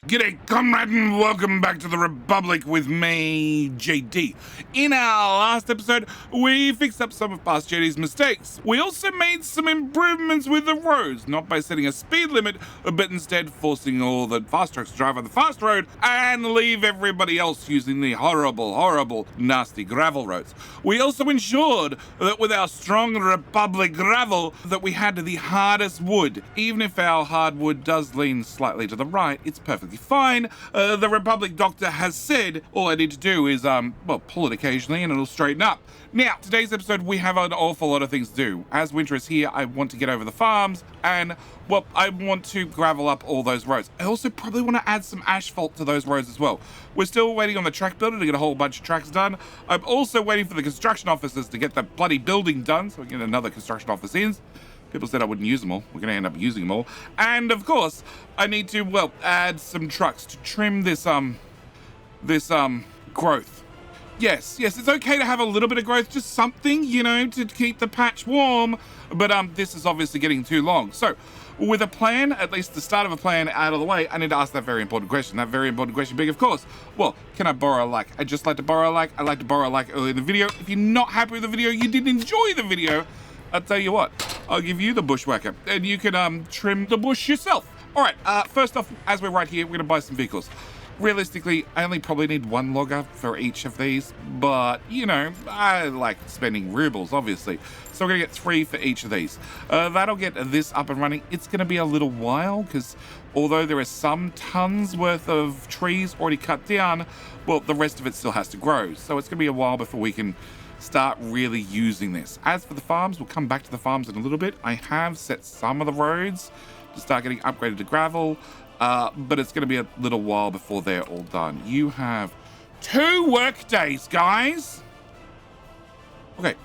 G'day, comrade, and welcome back to the Republic with me, JD. In our last episode, we fixed up some of past JD's mistakes. We also made some improvements with the roads, not by setting a speed limit, but instead forcing all the fast trucks to drive on the fast road and leave everybody else using the horrible, nasty gravel roads. We also ensured that with our strong Republic gravel, that we had the hardest wood. Even if our hardwood does lean slightly to the right, it's perfectly fine. The Republic doctor has said all I need to do is, pull it occasionally and it'll straighten up. Now, today's episode, we have an awful lot of things to do. As winter is here, I want to get over the farms and, I want to gravel up all those roads. I also probably want to add some asphalt to those roads as well. We're still waiting on the track builder to get a whole bunch of tracks done. I'm also waiting for the construction officers to get the bloody building done so we can get another construction office in. People said I wouldn't use them all. We're going to end up using them all. And of course, I need to, add some trucks to trim this growth. Yes, it's okay to have a little bit of growth, just something, to keep the patch warm. But this is obviously getting too long. So with a plan, at least the start of a plan out of the way, I need to ask that very important question. That very important question being, of course, can I borrow a like? I just like to borrow a like. I like to borrow a like early in the video. If you're not happy with the video, you didn't enjoy the video, I'll tell you what, I'll give you the bushwhacker and you can trim the bush yourself. All right, first off, as we're right here, we're gonna buy some vehicles. Realistically, I only probably need one logger for each of these, but I like spending rubles, obviously. So we're gonna get 3 for each of these. That'll get this up and running. It's gonna be a little while because although there are some tons worth of trees already cut down, the rest of it still has to grow. So it's gonna be a while before we can start really using this. As for the farms, we'll come back to the farms in a little bit. I have set some of the roads to start getting upgraded to gravel, but it's going to be a little while before they're all done. You have 2 work days, guys. Okay,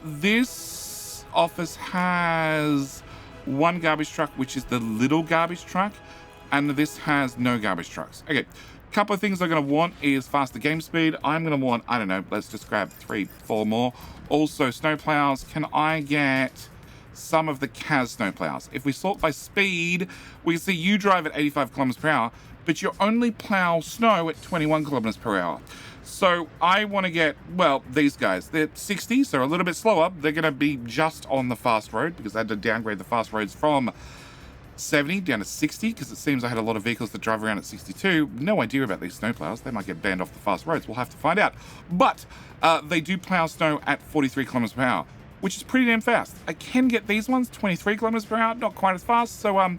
this office has 1 garbage truck, which is the little garbage truck, and this has no garbage trucks. Okay. Couple of things I'm going to want is faster game speed. I'm going to want, I don't know, let's just grab 3, 4 more. Also, snow plows. Can I get some of the CAS snow plows? If we sort by speed, we can see you drive at 85 kilometers per hour, but you only plow snow at 21 kilometers per hour. So I want to get, these guys, they're 60, so a little bit slower. They're going to be just on the fast road because I had to downgrade the fast roads from 70 down to 60 because it seems I had a lot of vehicles that drive around at 62. No idea about these snowplows. They might get banned off the fast roads. We'll have to find out. But they do plow snow at 43 kilometers per hour, which is pretty damn fast. I can get these ones 23 kilometers per hour, not quite as fast. So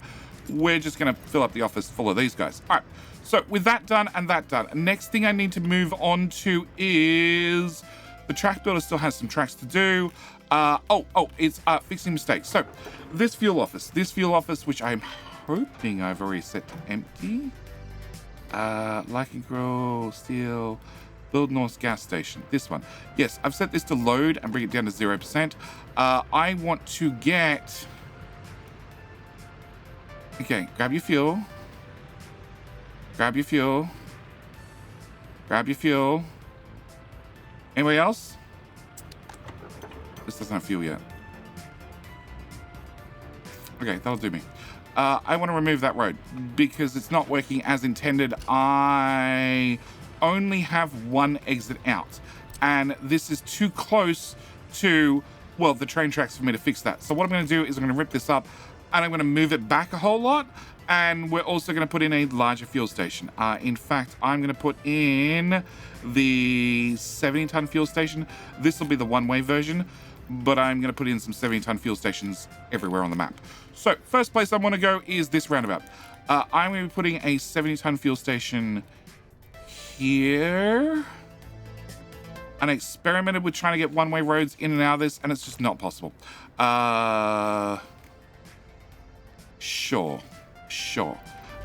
we're just going to fill up the office full of these guys. All right. So with that done and that done, next thing I need to move on to is the track builder still has some tracks to do. It's fixing mistakes. So this fuel office, which I'm hoping I've already set to empty. Liking Grill, Steel, Build North gas station. This one. Yes, I've set this to load and bring it down to 0%. I want to get... Okay, grab your fuel. Grab your fuel. Grab your fuel. Anybody else? This doesn't have fuel yet. Okay, that'll do me. I want to remove that road because it's not working as intended. I only have 1 exit out, and this is too close to, the train tracks for me to fix that. So what I'm going to do is I'm going to rip this up, and I'm going to move it back a whole lot, and we're also going to put in a larger fuel station. In fact, I'm going to put in the 70-ton fuel station. This will be the one-way version, but I'm going to put in some 70-ton fuel stations everywhere on the map. So first place I want to go is this roundabout. I'm going to be putting a 70-ton fuel station here. And I experimented with trying to get one-way roads in and out of this, and it's just not possible. Sure.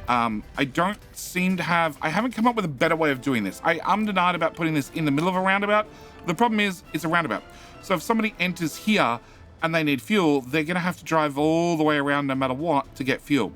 I don't seem to have... I haven't come up with a better way of doing this. I ummed and ahed about putting this in the middle of a roundabout. The problem is, it's a roundabout. So if somebody enters here and they need fuel, they're going to have to drive all the way around no matter what to get fuel.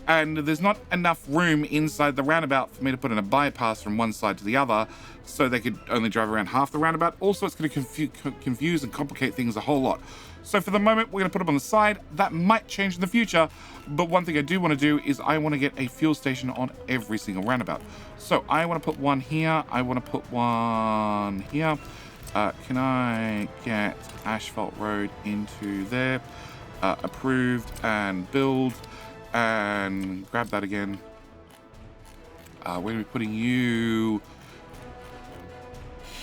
And there's not enough room inside the roundabout for me to put in a bypass from one side to the other, so they could only drive around half the roundabout. Also, it's going to confuse and complicate things a whole lot. So for the moment, we're going to put them on the side. That might change in the future. But one thing I do want to do is I want to get a fuel station on every single roundabout. So I want to put one here. I want to put one here. Can I get asphalt road into there? Approved and build and grab that again. We're going to be putting you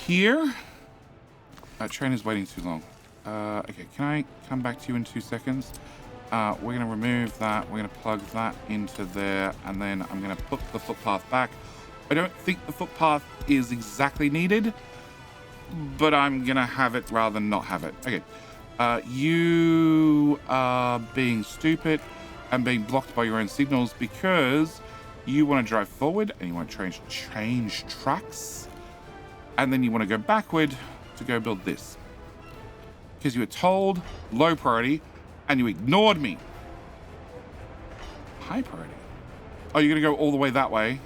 here. Train is waiting too long. Okay, can I come back to you in 2 seconds? We're going to remove that. We're going to plug that into there. And then I'm going to put the footpath back. I don't think the footpath is exactly needed, but I'm going to have it rather than not have it. Okay. You are being stupid and being blocked by your own signals because you want to drive forward and you want to change tracks. And then you want to go backward to go build this. Because you were told low priority and you ignored me. High priority. Oh, you're going to go all the way that way?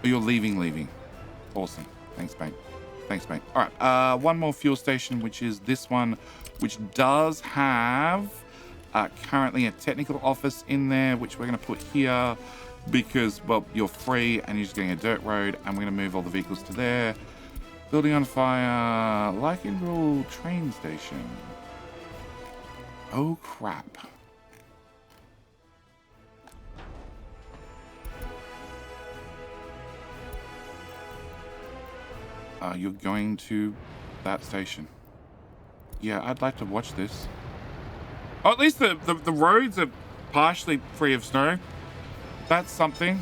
Or you're leaving? Awesome. Thanks, mate. All right. One more fuel station, which is this one, which does have currently a technical office in there, which we're going to put here because, well, you're free and you're just getting a dirt road, and we're going to move all the vehicles to there. Building on fire, Lycanville train station. Oh, crap. You're going to that station. Yeah, I'd like to watch this. Oh, at least the roads are partially free of snow. That's something.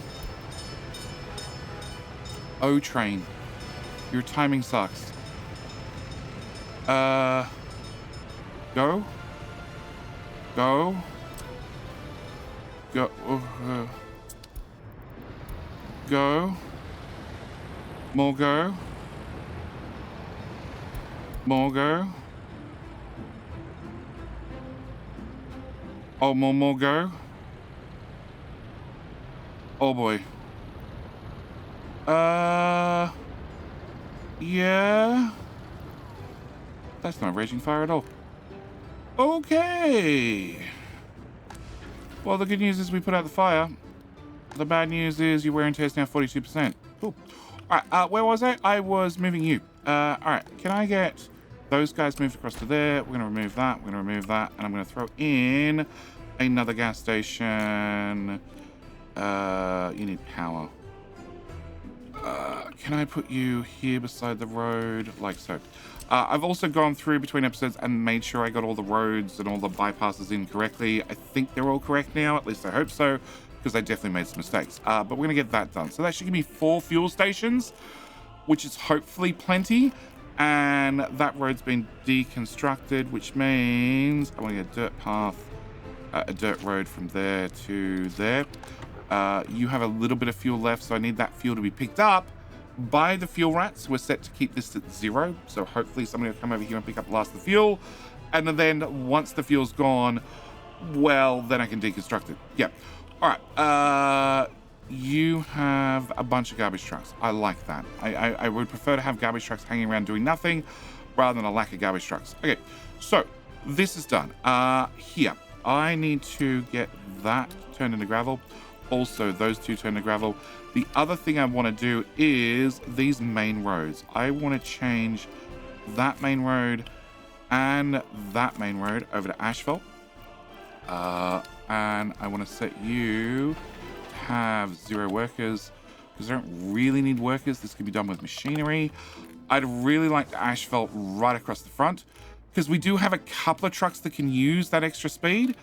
Oh, train. Your timing sucks. Go. Go. Go. Go. More go. More go. Oh, more go. Oh boy. Yeah. That's not raging fire at all. Okay. Well, the good news is we put out the fire. The bad news is your wear and tear is now 42%. Cool. All right, where was I? I was moving you. All right, can I get those guys moved across to there? We're going to remove that. We're going to remove that. And I'm going to throw in another gas station. You need power. Can I put you here beside the road? Like so. I've also gone through between episodes and made sure I got all the roads and all the bypasses in correctly. I think they're all correct now. At least I hope so, because I definitely made some mistakes. But we're going to get that done. So that should give me 4 fuel stations, which is hopefully plenty. And that road's been deconstructed, which means I want to get a dirt path, a dirt road from there to there. You have a little bit of fuel left, so I need that fuel to be picked up by the fuel rats. We're set to keep this at 0, so hopefully somebody will come over here and pick up the last of the fuel. And then once the fuel's gone, well, then I can deconstruct it. Yeah. All right. You have a bunch of garbage trucks. I like that. I would prefer to have garbage trucks hanging around doing nothing rather than a lack of garbage trucks. Okay, so this is done. Here, I need to get that turned into gravel. Also, those 2 turned to gravel. The other thing I want to do is these main roads. I want to change that main road and that main road over to asphalt. And I want to set you have 0 workers because I don't really need workers. This can be done with machinery. I'd really like the asphalt right across the front because we do have a couple of trucks that can use that extra speed,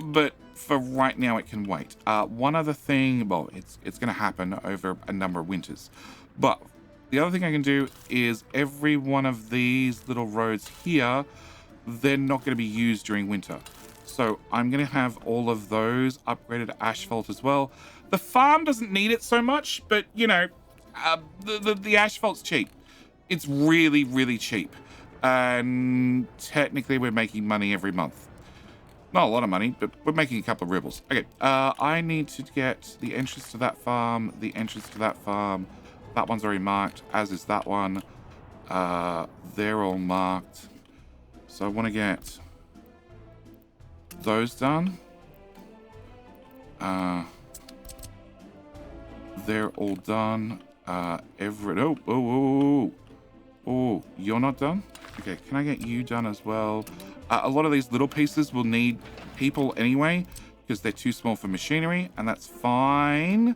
but for right now it can wait. One other thing, well, it's going to happen over a number of winters, but the other thing I can do is every one of these little roads here, they're not going to be used during winter. So I'm going to have all of those upgraded to asphalt as well. The farm doesn't need it so much, but, you know, the asphalt's cheap. It's really, really cheap. And technically we're making money every month. Not a lot of money, but we're making a couple of rubles. Okay, I need to get the entrance to that farm, the entrance to that farm. That one's already marked, as is that one. They're all marked. So I want to get those done. They're all done. Oh, you're not done? Okay, can I get you done as well? A lot of these little pieces will need people anyway, because they're too small for machinery, and that's fine.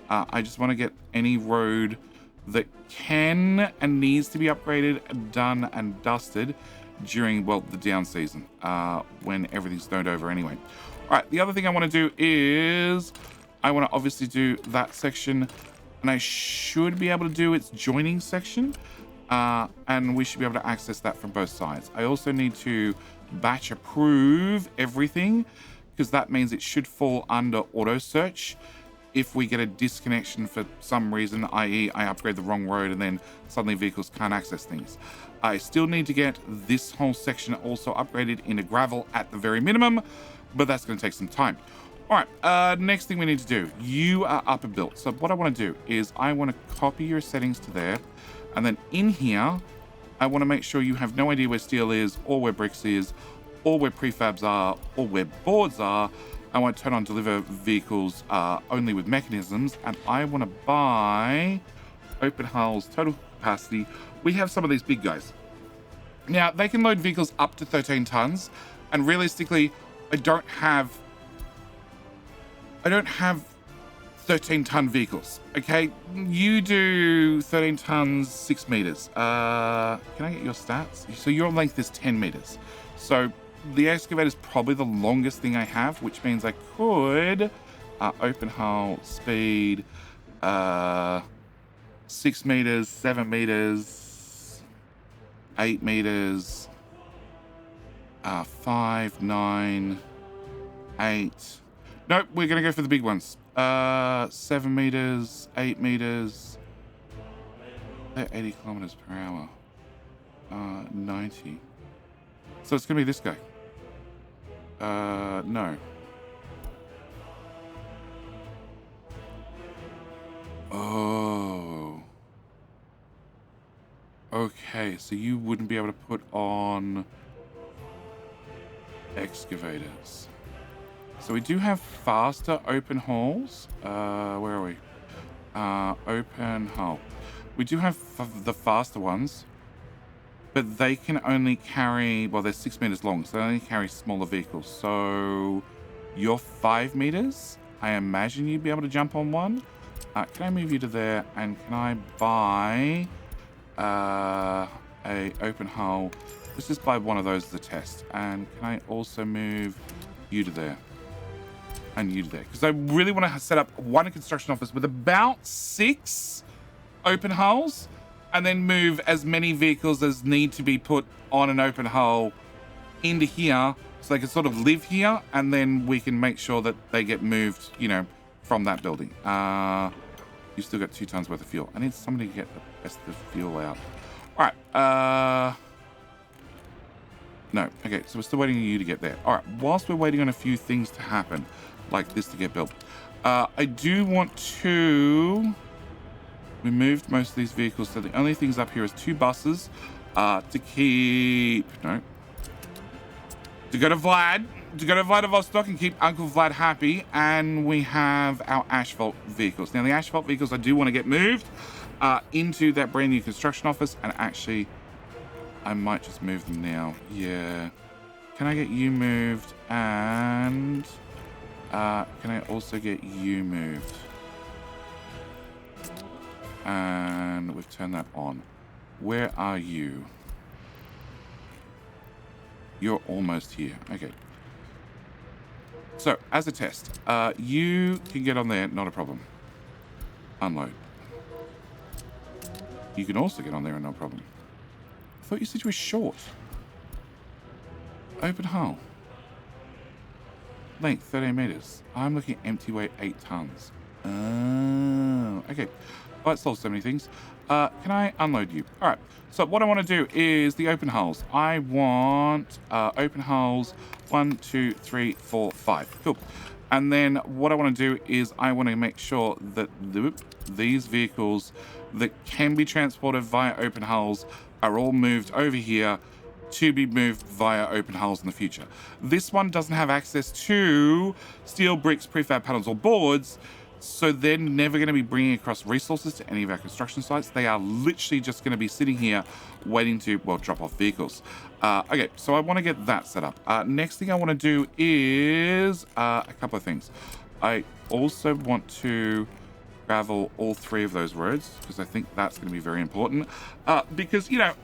I just want to get any road that can and needs to be upgraded, done, and dusted during, well, the down season, when everything's snowed over anyway. All right, the other thing I want to do is I want to obviously do that section, and I should be able to do its joining section, and we should be able to access that from both sides. I also need to batch approve everything, because that means it should fall under auto search if we get a disconnection for some reason, i.e. I upgrade the wrong road and then suddenly vehicles can't access things. I still need to get this whole section also upgraded into gravel at the very minimum, but that's going to take some time. All right, next thing we need to do, you are up and built. So what I want to do is I want to copy your settings to there, and then in here, I want to make sure you have no idea where steel is, or where bricks is, or where prefabs are, or where boards are. I want to turn on deliver vehicles only with mechanisms, and I want to buy open hulls, total capacity. We have some of these big guys. Now, they can load vehicles up to 13 tons, and realistically, I don't have 13-ton vehicles, okay? You do 13 tons, 6 meters. Can I get your stats? So your length is 10 meters. So the excavator is probably the longest thing I have, which means I could open hull, speed, 6 meters, 7 meters, 8 meters, 5, 9, 8. Nope, we're going to go for the big ones. 7 meters, 8 meters. They're 80 kilometers per hour. 90. So it's going to be this guy. No. Oh. Okay, so you wouldn't be able to put on excavators. So we do have faster open hauls. Where are we? Open hull. We do have the faster ones, but they can only carry, well, they're 6 meters long, so they only carry smaller vehicles. So you're 5 meters. I imagine you'd be able to jump on one. Can I move you to there? And can I buy a open hull? Let's just buy one of those as a test. And can I also move you to there? And you to there, because I really want to set up one construction office with about 6 open hulls, and then move as many vehicles as need to be put on an open hull into here, so they can sort of live here, and then we can make sure that they get moved, you know, from that building. You still got 2 tons worth of fuel. I need somebody to get the rest of the fuel out. All right. No. Okay, so we're still waiting on you to get there. All right. Whilst we're waiting on a few things to happen, like this to get built, I do want to... We moved most of these vehicles, so the only things up here is 2 buses to keep... No. To go to Vladivostok and keep Uncle Vlad happy, and we have our asphalt vehicles. Now, the asphalt vehicles I do want to get moved into that brand new construction office, and actually, I might just move them now. Yeah. Can I get you moved? And can I also get you moved? And we've turned that on. Where are you? You're almost here. Okay. So, as a test, you can get on there, not a problem. Unload. You can also get on there, no problem. I thought you said you were short. Open hull. Length, 13 meters. I'm looking at empty weight, 8 tons. Oh, okay. Well, that solves so many things. Can I unload you? All right. So what I want to do is the open hulls. I want open hulls 1, 2, 3, 4, 5. Cool. And then what I want to do is I want to make sure that these vehicles that can be transported via open hulls are all moved over here to be moved via open hulls in the future. This one doesn't have access to steel, bricks, prefab panels, or boards, so they're never going to be bringing across resources to any of our construction sites. They are literally just going to be sitting here waiting to, well, drop off vehicles. Okay, so I want to get that set up. Next thing I want to do is a couple of things. I also want to gravel all 3 of those roads, because I think that's going to be very important. Because, you know,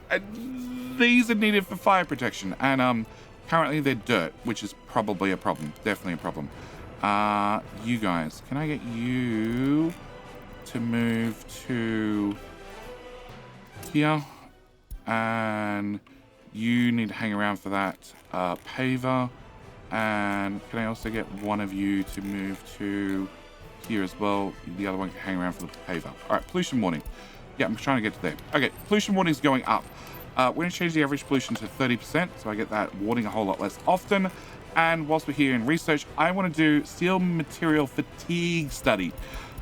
these are needed for fire protection, and currently they're dirt, which is probably a problem. Definitely a problem. You guys, can I get you to move to here? And you need to hang around for that paver. And can I also get one of you to move to here as well? The other one can hang around for the paver. All right, pollution warning. Yeah, I'm trying to get to there. Okay, pollution warning is going up. We're going to change the average pollution to 30%, so I get that warning a whole lot less often. And whilst we're here in research, I want to do steel material fatigue study.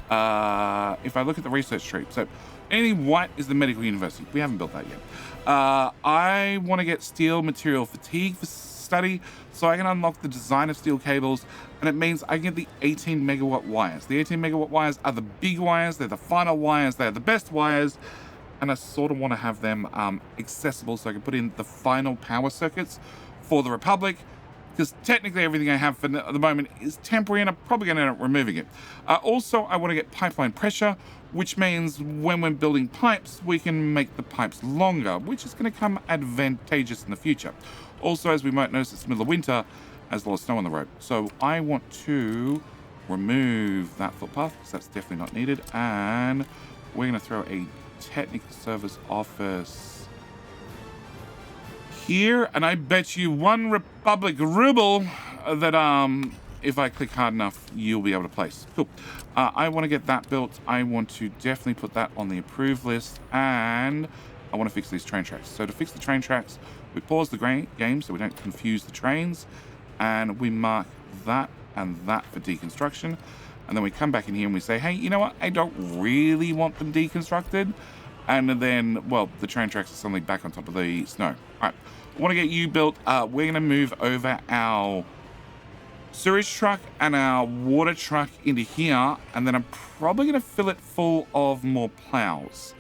If I look at the research tree, so anything white is the medical university. We haven't built that yet. I want to get steel material fatigue study, so I can unlock the design of steel cables, and it means I can get the 18 megawatt wires. The 18 megawatt wires are the big wires, they're the final wires, they're the best wires, and I sort of want to have them accessible so I can put in the final power circuits for the Republic, because technically everything I have for the moment is temporary, and I'm probably going to end up removing it. Also, I want to get pipeline pressure, which means when we're building pipes, we can make the pipes longer, which is going to come advantageous in the future. Also, as we might notice, it's middle of winter, there's a lot of snow on the road. So I want to remove that footpath, because that's definitely not needed. And we're going to throw a technical service office here. And I bet you 1 Republic ruble that if I click hard enough, you'll be able to place. Cool. I want to get that built. I want to definitely put that on the approved list. And I want to fix these train tracks. So to fix the train tracks, we pause the game so we don't confuse the trains, and we mark that and that for deconstruction. And then we come back in here and we say, hey, you know what? I don't really want them deconstructed. And then, well, the train tracks are suddenly back on top of the snow. All right, I want to get you built. We're going to move over our sewage truck and our water truck into here, and then I'm probably going to fill it full of more plows.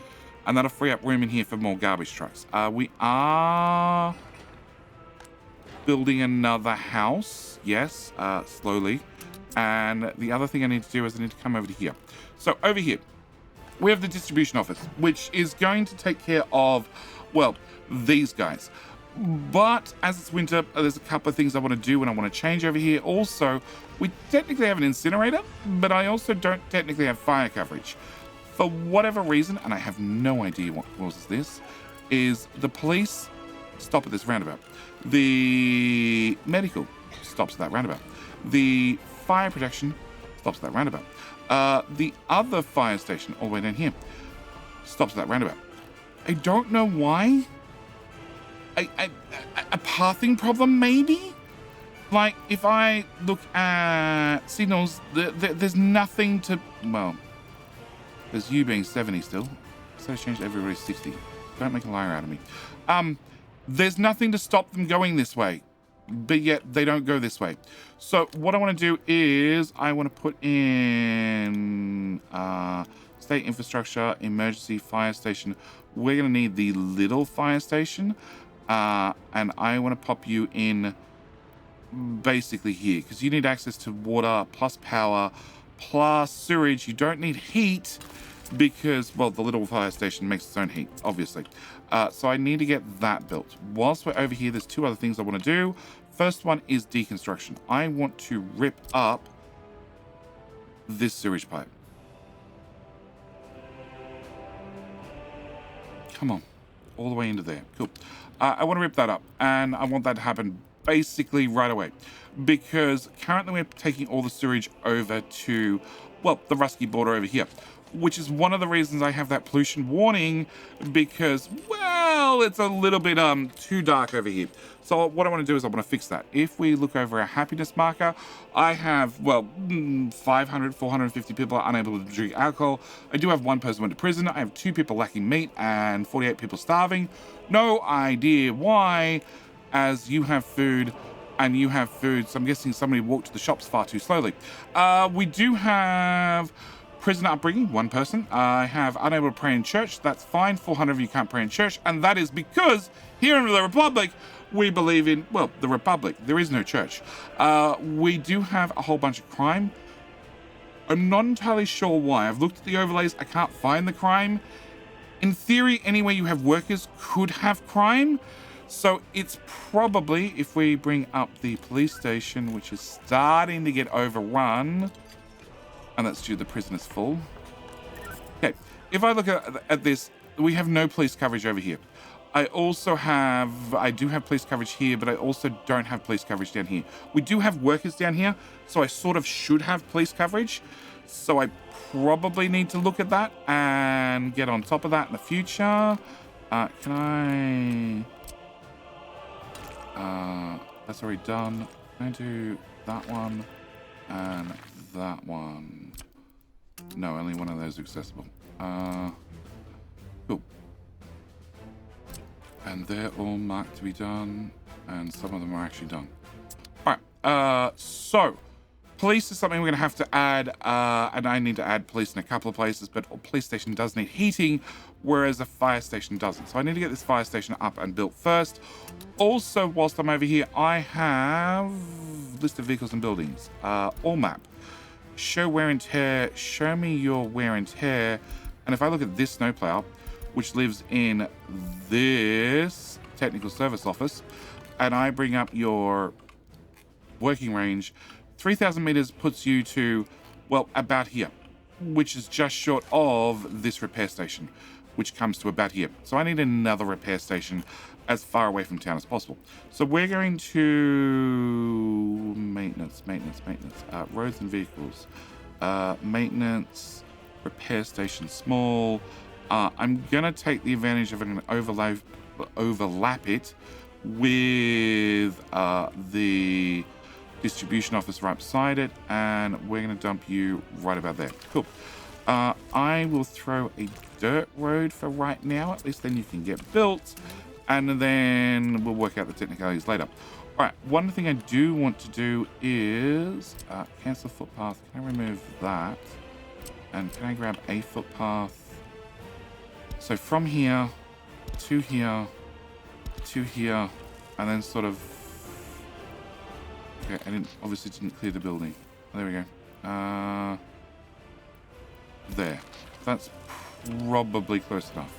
And that'll free up room in here for more garbage trucks. We are building another house. Yes, slowly. And the other thing I need to do is I need to come over to here. So over here, we have the distribution office, which is going to take care of, well, these guys. But as it's winter, there's a couple of things I want to do and I want to change over here. Also, we technically have an incinerator, but I also don't technically have fire coverage. For whatever reason, and I have no idea what causes this, is the police stop at this roundabout. The medical stops at that roundabout. The fire protection stops at that roundabout. The other fire station, all the way down here, stops at that roundabout. I don't know why. A pathing problem, maybe? Like, if I look at signals, there's nothing to, well, there's you being 70 still. So I changed everybody 60. Don't make a liar out of me. There's nothing to stop them going this way, but yet they don't go this way. So what I want to do is I want to put in state infrastructure, emergency fire station. We're going to need the little fire station. And I want to pop you in basically here, because you need access to water plus power plus sewage. You don't need heat because, well, the little fire station makes its own heat, obviously. So I need to get that built. Whilst we're over here, there's 2 other things I want to do. First one is deconstruction. I want to rip up this sewage pipe. Come on. All the way into there. Cool. I want to rip that up, and I want that to happen basically right away, because currently we're taking all the sewage over to, well, the Rusky border over here, which is one of the reasons I have that pollution warning, because, well, well, it's a little bit too dark over here. So what I want to do is I want to fix that. If we look over our happiness marker, I have, well, 450 people are unable to drink alcohol. I do have one person went to prison. I have 2 people lacking meat and 48 people starving. No idea why, as you have food and you have food. So I'm guessing somebody walked to the shops far too slowly. We do have prison upbringing, 1 person. I have unable to pray in church. That's fine. 400 of you can't pray in church. And that is because here in the Republic, we believe in, well, the Republic. There is no church. We do have a whole bunch of crime. I'm not entirely sure why. I've looked at the overlays. I can't find the crime. In theory, anywhere you have workers could have crime. So it's probably, if we bring up the police station, which is starting to get overrun, and that's due to the prisoners full. Okay, if I look at this, we have no police coverage over here. I do have police coverage here, but I also don't have police coverage down here. We do have workers down here, so I sort of should have police coverage. So I probably need to look at that and get on top of that in the future. That's already done. I'm going to do that one and that one. No, only one of those are accessible. Cool. And they're all marked to be done, and some of them are actually done. All right, so police is something we're going to have to add, and I need to add police in a couple of places, but a police station does need heating, whereas a fire station doesn't. So I need to get this fire station up and built first. Also, whilst I'm over here, I have list of vehicles and buildings, all map. Show wear and tear, show me your wear and tear. And if I look at this snowplow, which lives in this technical service office, and I bring up your working range, 3,000 meters puts you to, well, about here, which is just short of this repair station, which comes to about here. So I need another repair station as far away from town as possible. So we're going to maintenance, roads and vehicles, maintenance, repair station small. I'm gonna take the advantage of it and overlap it with the distribution office right beside it, and we're gonna dump you right about there. Cool. I will throw a dirt road for right now, at least then you can get built, and then we'll work out the technicalities later. All right, one thing I do want to do is cancel footpath. Can I remove that? And can I grab a footpath? So from here to here to here, and then sort of, okay, I obviously didn't clear the building. There we go. There. That's probably close enough.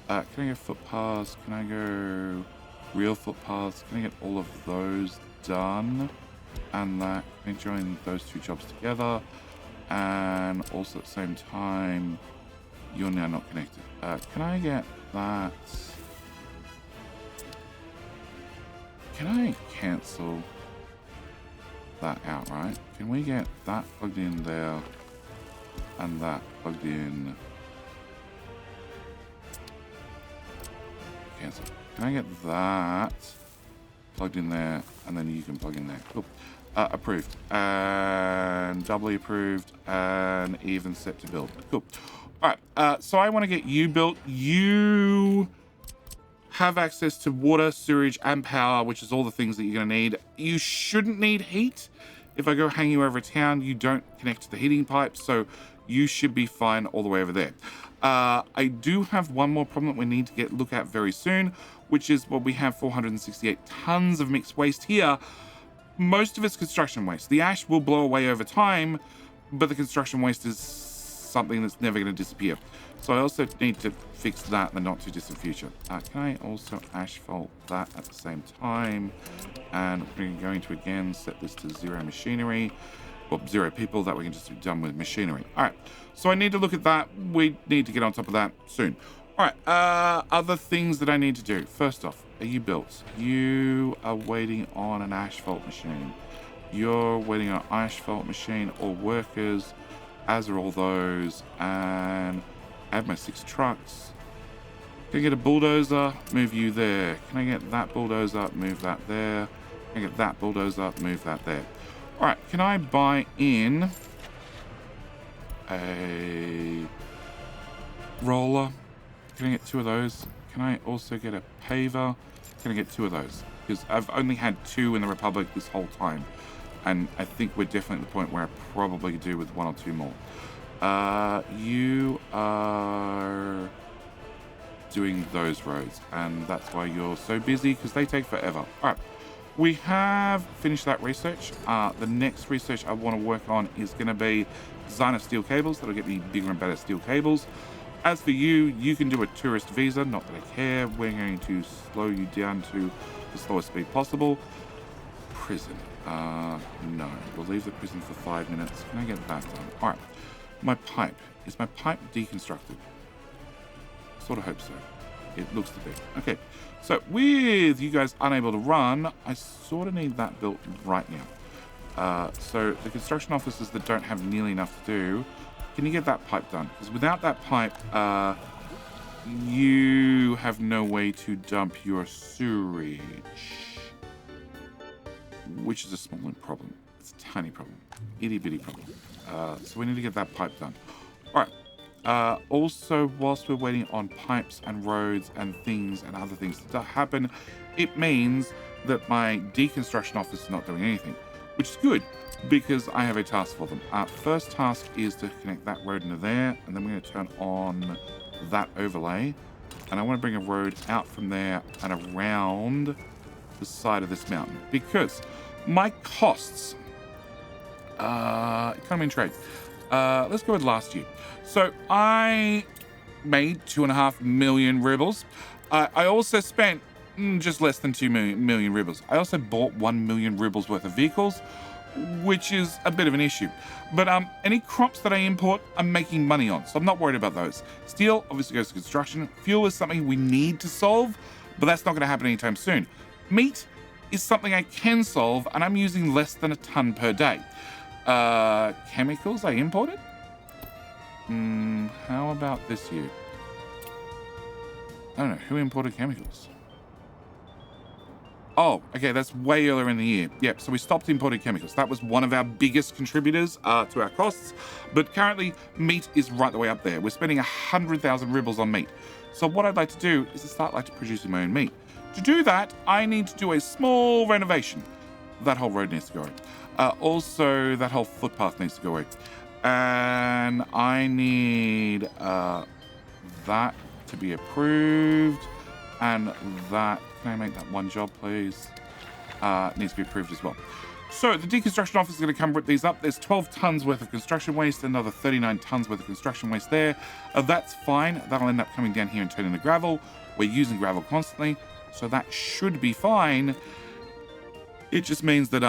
Can I go footpaths? Can I go real footpaths? Can I get all of those done? And that, can I join those 2 jobs together? And also at the same time, you're now not connected. Can I get that? Can I cancel that outright? Can we get that plugged in there and that plugged in? Cancel. Can I get that plugged in there and then you can plug in there? Cool. Approved. And doubly approved and even set to build. Cool. All right, so I want to get you built. You have access to water, sewage, and power, which is all the things that you're going to need. You shouldn't need heat. If I go hang you over town, you don't connect to the heating pipe, so you should be fine all the way over there. I do have one more problem that we need to look at very soon, which is what we have 468 tons of mixed waste here. Most of it's construction waste. The ash will blow away over time, but the construction waste is something that's never going to disappear. So I also need to fix that in the not too distant future. Can I also asphalt that at the same time? And we're going to again set this to 0 machinery, well, 0 people, that we can just be done with machinery. All right, so I need to look at that. We need to get on top of that soon. All right, other things that I need to do. First off, are you built? You are waiting on an asphalt machine. You're waiting on an asphalt machine or workers, as are all those, and I have my 6 trucks. Can I get a bulldozer? Move you there. Can I get that bulldozer? Move that there. Can I get that bulldozer? Move that there. All right, can I buy in a roller? Can I get 2 of those? Can I also get a paver? Can I get 2 of those? Because I've only had 2 in the Republic this whole time. And I think we're definitely at the point where I probably do with 1 or 2 more. You are doing those roads, and that's why you're so busy, because they take forever. All right, we have finished that research. The next research I want to work on is going to be design of steel cables. That'll get me bigger and better steel cables. As for you, you can do a tourist visa. Not that I care. We're going to slow you down to the slowest speed possible. Prison. No. We'll leave the prison for 5 minutes. Can I get that done? All right. My pipe. Is my pipe deconstructed? Sort of hope so. It looks to be. Okay. So with you guys unable to run, I sort of need that built right now. So the construction officers that don't have nearly enough to do, can you get that pipe done? Because without that pipe, you have no way to dump your sewage, which is a small problem. It's a tiny problem. Itty bitty problem. So we need to get that pipe done. All right. Also, whilst we're waiting on pipes and roads and things and other things to happen, it means that my deconstruction office is not doing anything, which is good because I have a task for them. First task is to connect that road into there, and then we're going to turn on that overlay, and I want to bring a road out from there and around the side of this mountain because my costs, economy and trade. Let's go with last year. So I made 2.5 million rubles. I also spent just less than 2 million rubles. I also bought 1 million rubles worth of vehicles, which is a bit of an issue. But any crops that I import, I'm making money on, so I'm not worried about those. Steel obviously goes to construction. Fuel is something we need to solve, but that's not going to happen anytime soon. Meat is something I can solve, and I'm using less than a ton per day. Chemicals I imported? How about this year? I don't know. Who imported chemicals? Oh, okay, that's way earlier in the year. Yep, so we stopped importing chemicals. That was one of our biggest contributors to our costs. But currently, meat is right the way up there. We're spending 100,000 rubles on meat. So what I'd like to do is to start producing my own meat. To do that, I need to do a small renovation. That whole road needs to go away. Also, that whole footpath needs to go away. And I need that to be approved. And that, can I make that one job, please? Needs to be approved as well. So the deconstruction office is going to come rip these up. There's 12 tons worth of construction waste, another 39 tons worth of construction waste there. That's fine. That'll end up coming down here and turning to gravel. We're using gravel constantly, so that should be fine. It just means that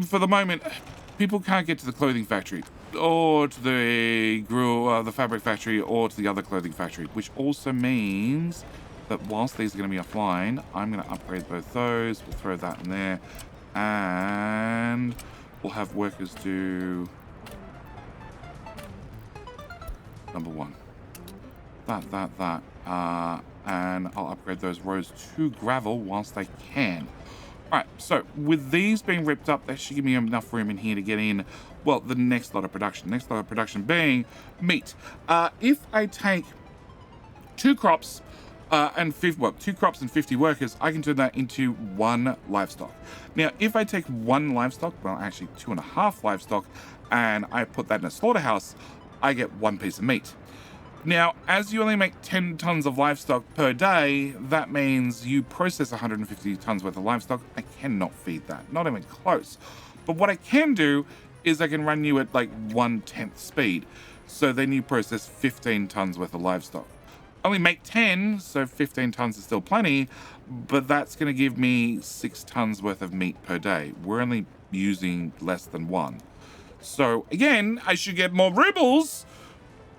for the moment, people can't get to the clothing factory or to the fabric factory or to the other clothing factory, which also means that whilst these are going to be offline, I'm going to upgrade both those. We'll throw that in there, and we'll have workers do number 1. That. And I'll upgrade those roads to gravel whilst I can. All right, so with these being ripped up, that should give me enough room in here to get in, well, the next lot of production. Next lot of production being meat. If I take 2 crops, and 2 crops and 50 workers, I can turn that into 1 livestock. Now, if I take 1 livestock, well, actually 2.5 livestock, and I put that in a slaughterhouse, I get 1 piece of meat. Now, as you only make 10 tons of livestock per day, that means you process 150 tons worth of livestock. I cannot feed that, not even close. But what I can do is I can run you at like 1/10 speed. So then you process 15 tons worth of livestock. Only make 10, so 15 tons is still plenty, but that's going to give me 6 tons worth of meat per day. We're only using less than 1. So again, I should get more rubles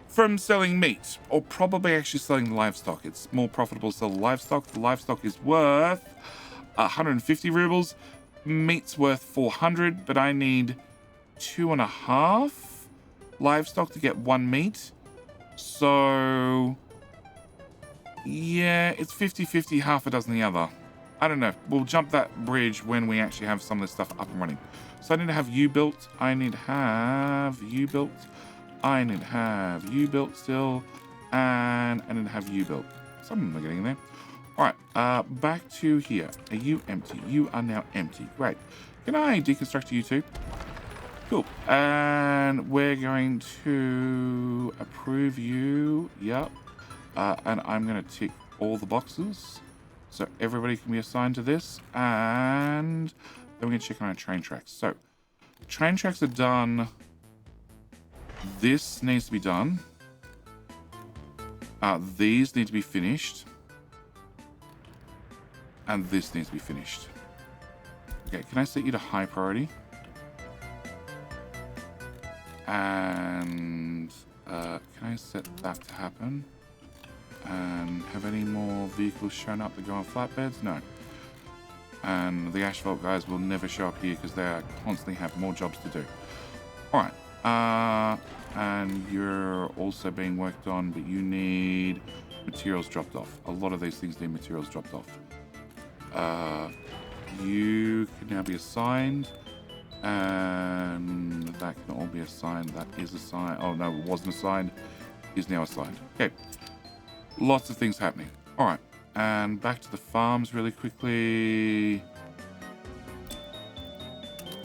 from selling meat, or probably actually selling livestock. It's more profitable to sell livestock. The livestock is worth 150 rubles. Meat's worth 400, but I need 2.5 livestock to get 1 meat. So Yeah, it's 50-50, half a dozen the other. I don't know. We'll jump that bridge when we actually have some of this stuff up and running. So I need to have you built. I need to have you built. I need to have you built still. And I need to have you built. Some of them are getting there. All right, back to here. Are you empty? You are now empty. Great. Can I deconstruct you too? Cool. And we're going to approve you. Yep. And I'm going to tick all the boxes. So everybody can be assigned to this. And then we're going to check on our train tracks. So train tracks are done. This needs to be done. These need to be finished. And this needs to be finished. Okay, can I set you to high priority? And can I set that to happen? And have any more vehicles shown up that go on flatbeds? No. And the asphalt guys will never show up here because they constantly have more jobs to do. All right. And you're also being worked on, but you need materials dropped off. A lot of these things need materials dropped off. You can now be assigned, and that can all be assigned. That is assigned. Oh no, it wasn't assigned. Is now assigned. Okay. Lots of things happening. All right, and back to the farms really quickly.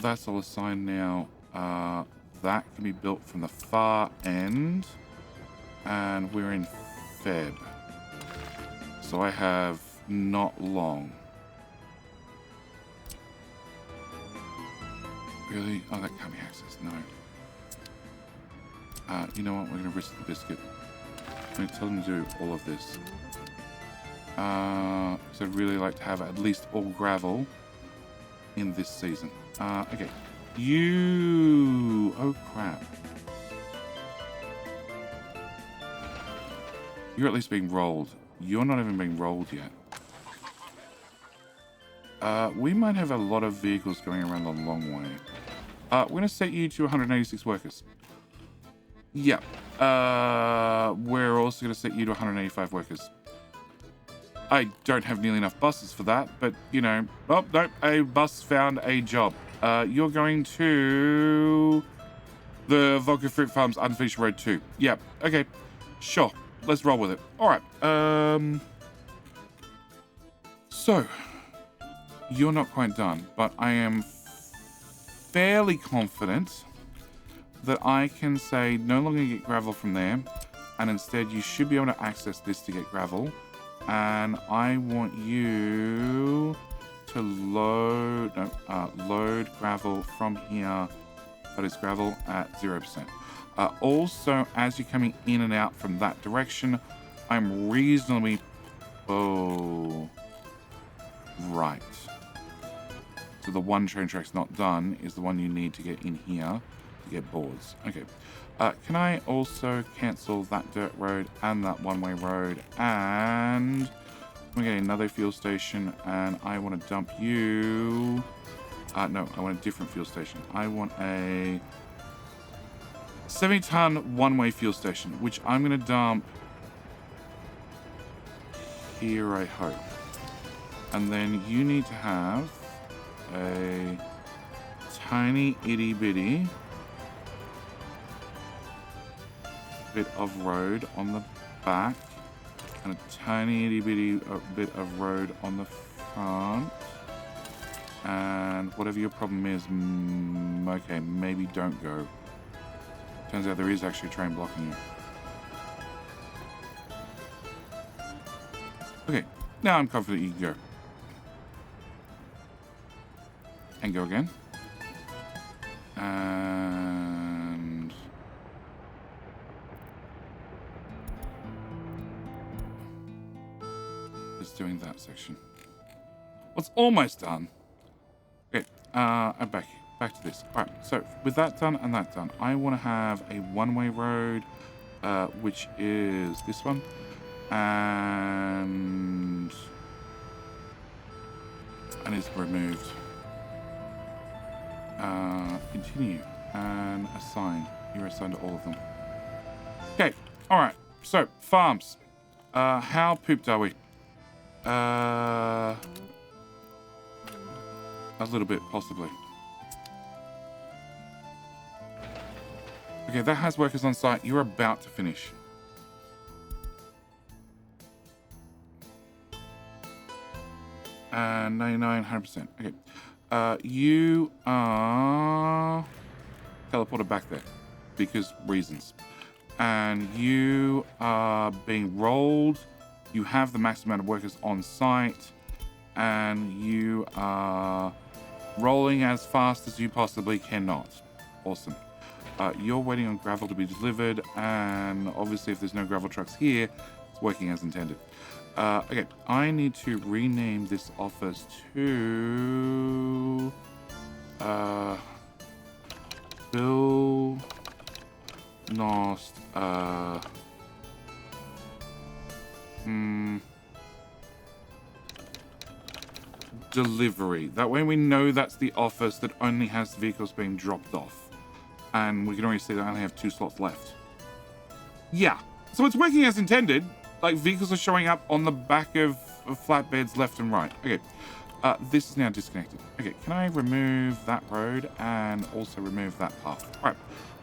That's all assigned now. That can be built from the far end, and we're in Feb. So I have not long. Really? Oh, that can't be accessed. No. You know what? We're going to risk the biscuit. I'm going to tell them to do all of this. Because I'd really like to have at least all gravel in this season. Okay. You... Oh, crap. You're at least being rolled. You're not even being rolled yet. We might have a lot of vehicles going around the long way. We're going to set you to 186 workers. Yeah. We're also going to set you to 185 workers. I don't have nearly enough buses for that, but, you know... Oh, no, a bus found a job. You're going to... the Vodka Fruit Farms Unfinished Road 2. Yeah, okay. Sure. Let's roll with it. All right. So... You're not quite done, but I am fairly confident that I can say no longer get gravel from there, and instead you should be able to access this to get gravel. And I want you to load gravel from here, that is gravel at 0%. Also, as you're coming in and out from that direction, I'm reasonably... Oh... Right. So the one train track's not done is the one you need to get in here to get boards. Okay. Can I also cancel that dirt road and that one-way road? And we get another fuel station, and I want to dump you... no, I want a different fuel station. I want a 70-ton one-way fuel station, which I'm going to dump here, I hope. And then you need to have a tiny itty-bitty bit of road on the back and a tiny itty-bitty bit of road on the front. And whatever your problem is, okay, maybe don't go. Turns out there is actually a train blocking you. Okay, now I'm confident you can go. And go again. And... Just doing that section. Well, it's almost done. Okay, I'm back to this. Alright, so with that done and that done, I want to have a one-way road, which is this one. And it's removed. Continue and assign. You're assigned to all of them. Okay, alright. So, farms. How pooped are we? A little bit, possibly. Okay, that has workers on site. You're about to finish. And 99, 100%. Okay. You are teleported back there because reasons. And you are being rolled. You have the max amount of workers on site. And you are rolling as fast as you possibly cannot. Awesome. You're waiting on gravel to be delivered. And obviously, if there's no gravel trucks here, it's working as intended. Okay, I need to rename this office to Bill Nost Delivery. That way we know that's the office that only has vehicles being dropped off. And we can already see that I only have 2 slots left. Yeah, so it's working as intended. Like, vehicles are showing up on the back of flatbeds left and right. Okay, this is now disconnected. Okay, can I remove that road and also remove that path? All right,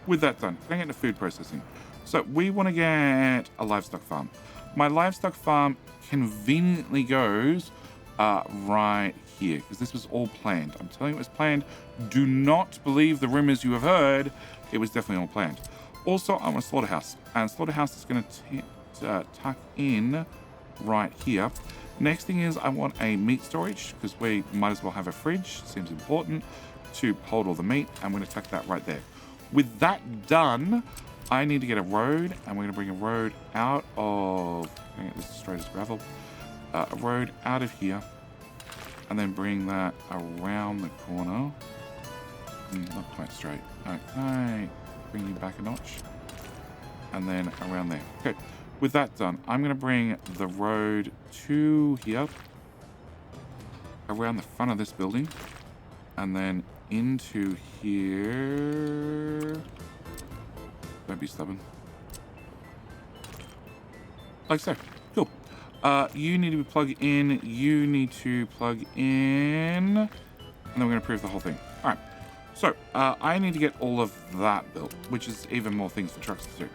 with that done, can I get into food processing? So we want to get a livestock farm. My livestock farm conveniently goes right here, because this was all planned. I'm telling you it was planned. Do not believe the rumors you have heard. It was definitely all planned. Also, I want a slaughterhouse, and slaughterhouse is going to tuck in right here. Next thing is I want a meat storage, because we might as well have a fridge. Seems important to hold all the meat. I'm going to tuck that right there. With that done, I need to get a road, and we're going to bring a road out of, this is straight as gravel, a road out of here, and then bring that around the corner. Not quite straight. All right, can I bring you back a notch? And then around there. Okay, with that done, I'm going to bring the road to here, around the front of this building, and then into here. Don't be stubborn. Like so. Cool. You need to plug in. You need to plug in. And then we're going to prove the whole thing. All right. So, I need to get all of that built, which is even more things for trucks to do.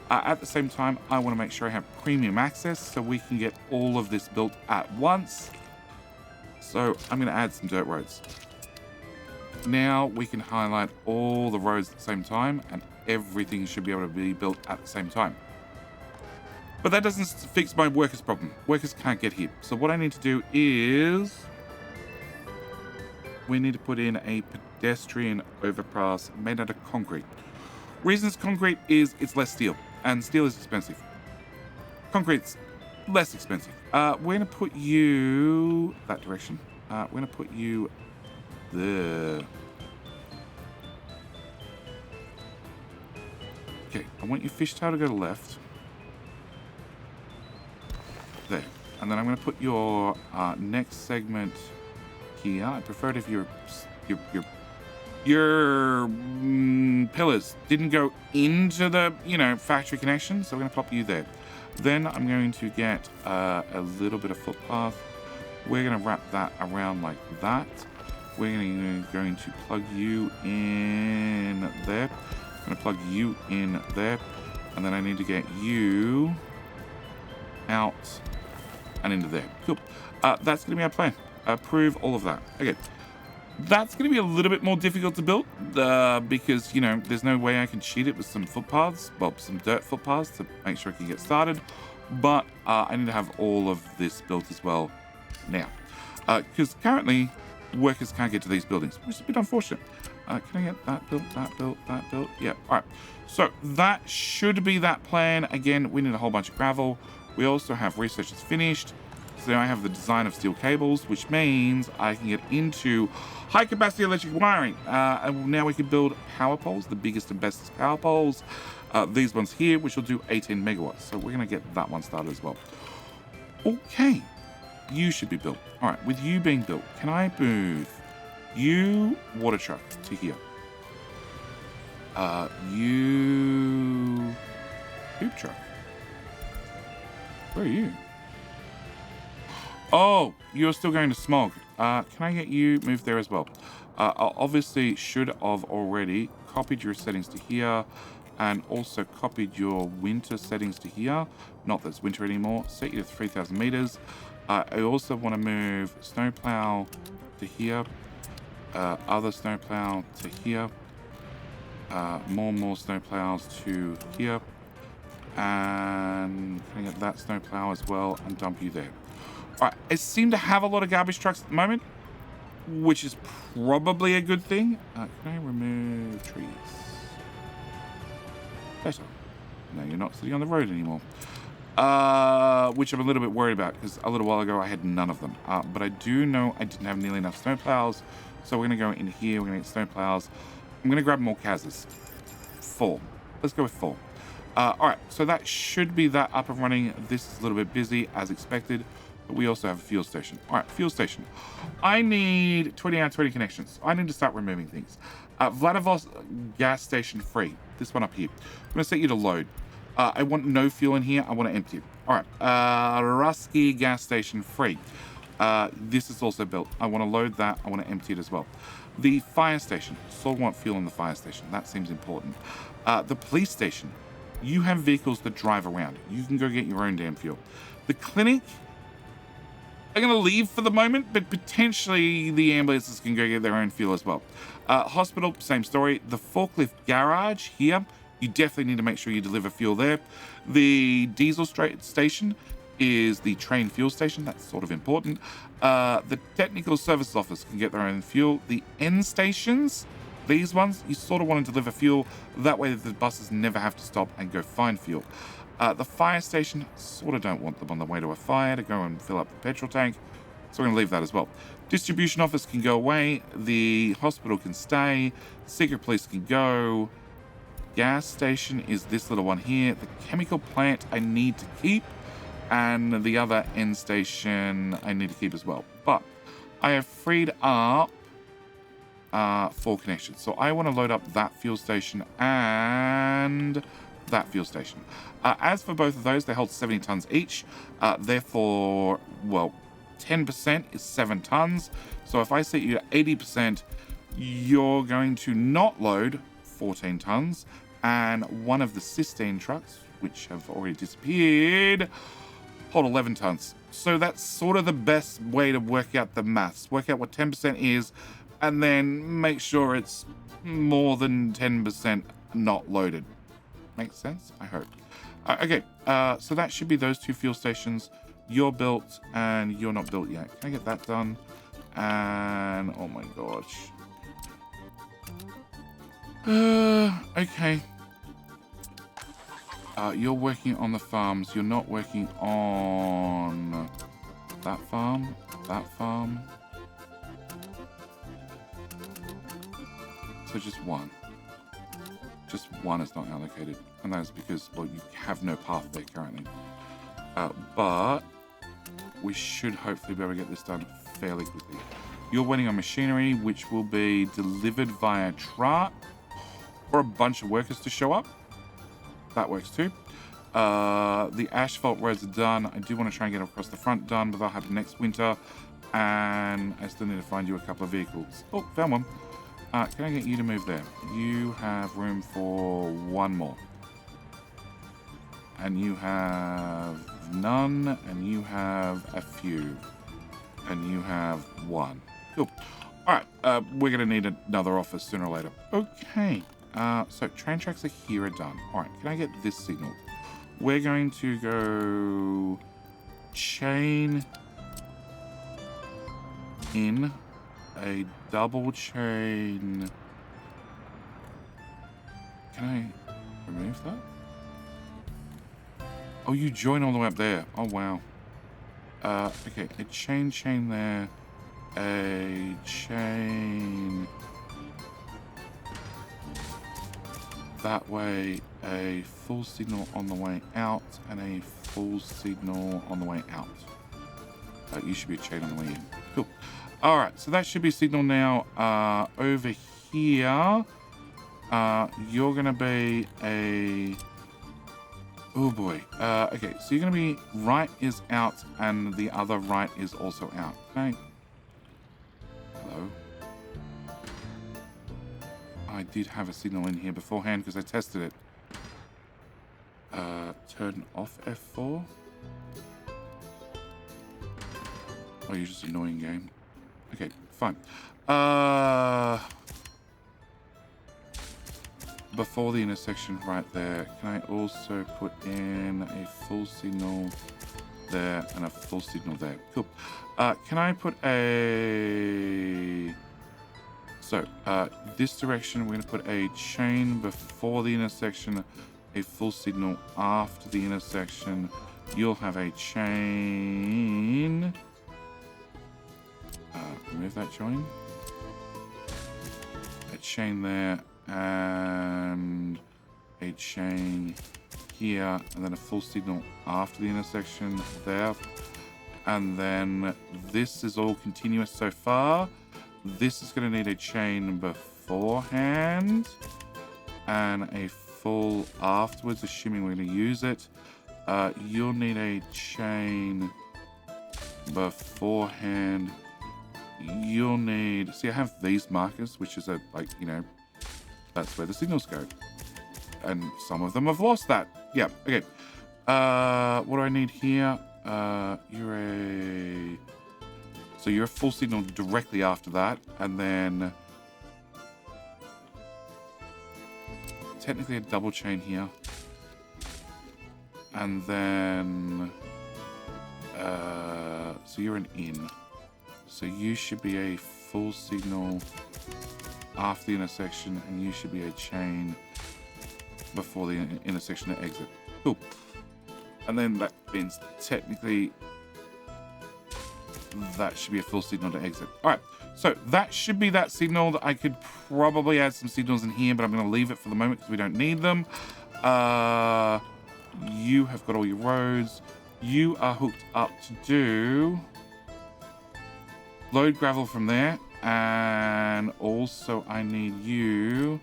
At the same time, I want to make sure I have premium access so we can get all of this built at once. So, I'm going to add some dirt roads. Now we can highlight all the roads at the same time, and everything should be able to be built at the same time. But that doesn't fix my workers problem. Workers can't get here. So what I need to do is we need to put in a pedestrian overpass made out of concrete. Reason it's concrete is it's less steel, and steel is expensive. Concrete's less expensive. We're going to put you that direction. We're going to put you there. Okay, I want your fishtail to go to left. There. And then I'm going to put your next segment here. I prefer it if your pillars didn't go into the, factory connection. So we're going to pop you there. Then I'm going to get a little bit of footpath. We're going to wrap that around like that. We're going to plug you in there. I'm going to plug you in there. And then I need to get you out and into there. Cool. That's going to be our plan. Approve all of that. Okay. That's going to be a little bit more difficult to build because, there's no way I can cheat it with some footpaths. Well, some dirt footpaths to make sure I can get started. But I need to have all of this built as well now. Because currently, workers can't get to these buildings, which is a bit unfortunate. Can I get that built, that built, that built? Yeah. All right. So that should be that plan. Again, we need a whole bunch of gravel. We also have research that's finished. So now I have the design of steel cables, which means I can get into high capacity electric wiring. And now we can build power poles, the biggest and best power poles. These ones here, which will do 18 megawatts. So we're going to get that one started as well. Okay. You should be built. All right. With you being built, can I move you water truck to here? You poop truck. Where are you? Oh, you're still going to smog. Can I get you moved there as well? I obviously should have already copied your settings to here and also copied your winter settings to here. Not that it's winter anymore. Set you to 3,000 meters. I also want to move snowplow to here. Other snowplow to here. More snowplows to here. And can I get that snowplow as well and dump you there? All right, I seem to have a lot of garbage trucks at the moment, which is probably a good thing. Can I remove trees? Better. No, you're not sitting on the road anymore. Which I'm a little bit worried about because a little while ago I had none of them. But I do know I didn't have nearly enough snowplows. So we're going to go in here. We're going to get snowplows. I'm going to grab more Kazas. 4. Let's go with 4. All right, so that should be that up and running. This is a little bit busy as expected. But we also have a fuel station. All right, fuel station. I need 20 out of 20 connections. I need to start removing things. Vladivostok gas station free. This one up here. I'm going to set you to load. I want no fuel in here. I want to empty it. All right. Rusky gas station free. This is also built. I want to load that. I want to empty it as well. The fire station. Still want fuel in the fire station. That seems important. The police station. You have vehicles that drive around. You can go get your own damn fuel. The clinic. I'm going to leave for the moment, but potentially the ambulances can go get their own fuel as well. Hospital, same story. The forklift garage here, you definitely need to make sure you deliver fuel there. The diesel station is the train fuel station. That's sort of important. The technical service office can get their own fuel. The end stations, these ones, you sort of want to deliver fuel. That way the buses never have to stop and go find fuel. The fire station, sort of don't want them on the way to a fire to go and fill up the petrol tank. So we're going to leave that as well. Distribution office can go away. The hospital can stay. Secret police can go. Gas station is this little one here. The chemical plant I need to keep. And the other end station I need to keep as well. But I have freed up 4 connections. So I want to load up that fuel station and that fuel station. As for both of those, they hold 70 tons each. Therefore, well, 10% is 7 tons. So if I set you to 80%, you're going to not load 14 tons. And one of the cistern trucks, which have already disappeared, hold 11 tons. So that's sort of the best way to work out the maths. Work out what 10% is, and then make sure it's more than 10% not loaded. Makes sense? I hope. Okay, so that should be those 2 fuel stations. You're built and you're not built yet. Can I get that done? And oh my gosh. Okay. You're working on the farms. You're not working on that farm, that farm. So just one. Just one is not allocated. And that is because, well, you have no path there currently. But we should hopefully be able to get this done fairly quickly. You're waiting on machinery, which will be delivered via truck or a bunch of workers to show up. That works too. The asphalt roads are done. I do want to try and get across the front done, but that'll happen next winter. And I still need to find you a couple of vehicles. Oh, found one. Can I get you to move there? You have room for 1 more. And you have none, and you have a few. And you have 1. Cool. All right, we're going to need another office sooner or later. Okay. So train tracks are here are done. All right, can I get this signal? We're going to go chain in a double chain. Can I remove that? Oh, you join all the way up there. Oh, wow. Okay, a chain there. A chain that way, a full signal on the way out, and a full signal on the way out. You should be a chain on the way in. Cool. All right, so that should be a signal now. Over here, you're going to be a... Oh boy. Okay, so you're gonna be right is out and the other right is also out. Okay. Hello. I did have a signal in here beforehand because I tested it. Turn off F4. Oh, you're just annoying game. Okay, fine. Before the intersection right there, can I also put in a full signal there and a full signal there? Cool. Can I put a... So, this direction, we're going to put a chain before the intersection, a full signal after the intersection. You'll have a chain... remove that join. A chain there, and a chain here, and then a full signal after the intersection there. And then this is all continuous so far. This is going to need a chain beforehand and a full afterwards, assuming we're going to use it. You'll need a chain beforehand. You'll need... See, I have these markers, which is like, you know, that's where the signals go. And some of them have lost that. Yeah, okay. What do I need here? You're a full signal directly after that, and then technically a double chain here, and then so you're an in, so you should be a full signal after the intersection, and you should be a chain before the intersection to exit. Cool. And then that means technically that should be a full signal to exit. All right, so that should be that signal. That I could probably add some signals in here, but I'm going to leave it for the moment because we don't need them. You have got all your roads. You are hooked up to do load gravel from there, and also I need you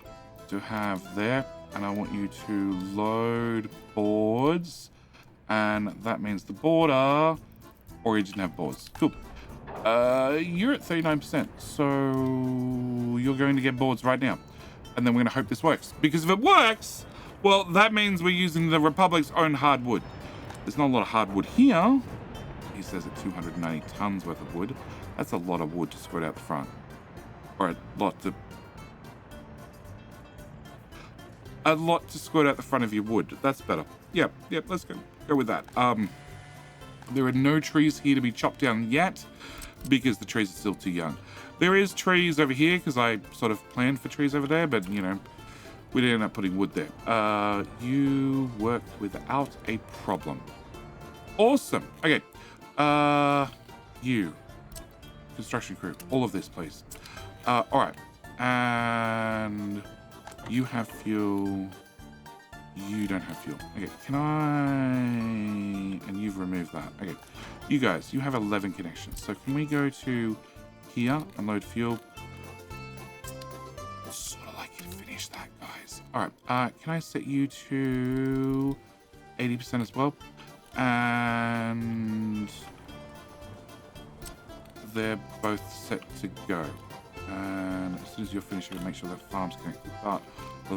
to have there, and I want you to load boards, and that means the border, or you didn't have boards. Cool. You're at 39%, so you're going to get boards right now. And then we're going to hope this works. Because if it works, well, that means we're using the Republic's own hardwood. There's not a lot of hardwood here. He says at 290 tons worth of wood. That's a lot of wood to spread out the front. Or a lot to squirt out the front of your wood. That's better. Yep, let's go with that. There are no trees here to be chopped down yet because the trees are still too young. There is trees over here because I sort of planned for trees over there, but you know, we didn't end up putting wood there. You work without a problem. Awesome. Okay. You. Construction crew. All of this, please. All right. And you have fuel. You don't have fuel. Okay, can I... And you've removed that. Okay, you guys, you have 11 connections. So can we go to here and load fuel? I'd sort of like you to finish that, guys. All right, can I set you to 80% as well? And they're both set to go. And as soon as you're finished, we'll make sure that farm's connected. But